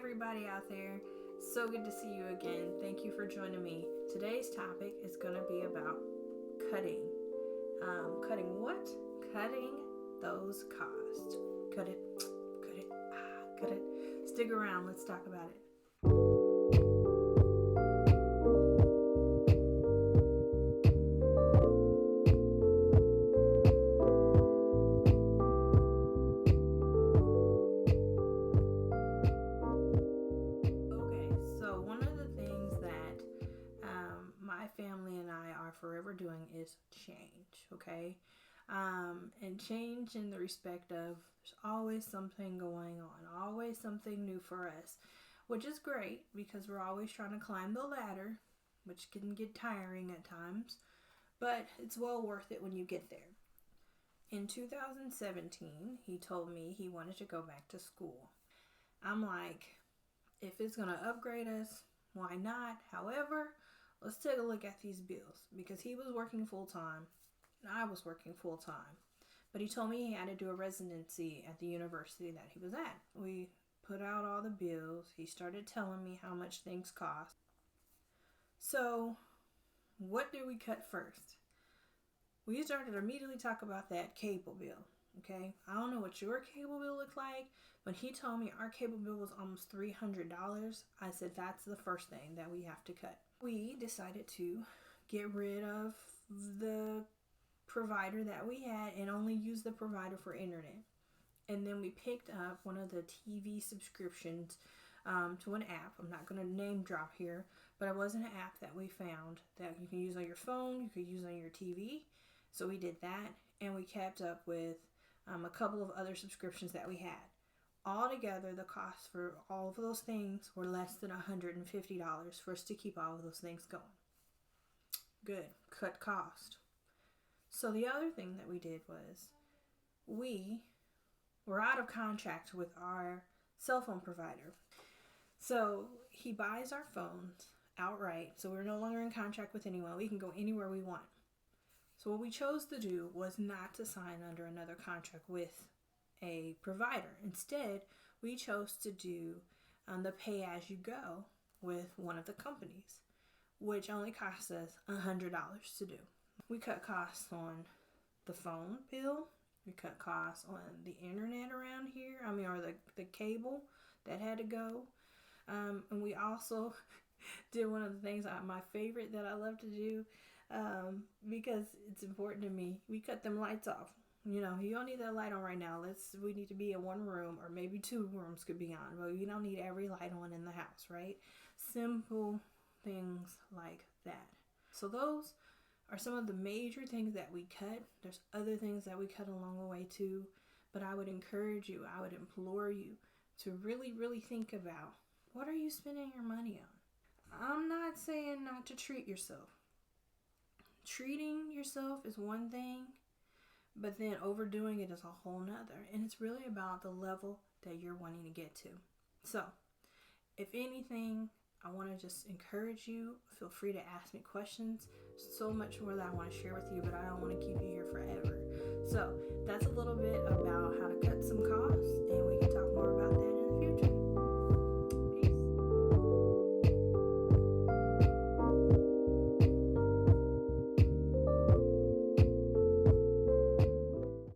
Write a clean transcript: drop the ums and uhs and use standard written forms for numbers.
everybody out there. So good to see you again. Thank you for joining me. Today's topic is going to be about cutting. Cutting what? Cutting those costs. Cut it. Stick around. Let's talk about it. My family and I are forever doing is change, okay? And change in the respect of there's always something going on, always something new for us, which is great because we're always trying to climb the ladder, which can get tiring at times, but it's well worth it when you get there. In 2017, he told me he wanted to go back to school. I'm like, if it's going to upgrade us, why not? However, let's take a look at these bills because he was working full-time and I was working full-time. But he told me he had to do a residency at the university that he was at. We put out all the bills. He started telling me how much things cost. So, what did we cut first? We started to immediately talk about that cable bill, okay? I don't know what your cable bill looked like, but he told me our cable bill was almost $300. I said that's the first thing that we have to cut. We decided to get rid of the provider that we had and only use the provider for internet. And then we picked up one of the TV subscriptions to an app. I'm not going to name drop here, but it was an app that we found that you can use on your phone, you could use on your TV. So we did that, and we kept up with a couple of other subscriptions that we had. Altogether, the cost for all of those things were less than $150 for us to keep all of those things going. Good. Cut cost. So the other thing that we did was we were out of contract with our cell phone provider. So he buys our phones outright. So we're no longer in contract with anyone. We can go anywhere we want. So what we chose to do was not to sign under another contract with a provider. Instead, we chose to do the pay-as-you-go with one of the companies, which only cost us $100 to do. We cut costs on the phone bill. We cut costs on the internet around here. Or the cable that had to go. And we also did one of the things, my favorite that I love to do, because it's important to me. We cut them lights off. You don't need that light on right now. We need to be in one room, or maybe two rooms could be on. But you don't need every light on in the house, right? Simple things like that. So those are some of the major things that we cut. There's other things that we cut along the way too. But I would encourage you, I would implore you to really, really think about, what are you spending your money on? I'm not saying not to treat yourself. Treating yourself is one thing, but then overdoing it is a whole nother. And it's really about the level that you're wanting to get to. So, if anything, I want to just encourage you. Feel free to ask me questions. So much more that I want to share with you, but I don't want to keep you here forever. So, that's a little bit about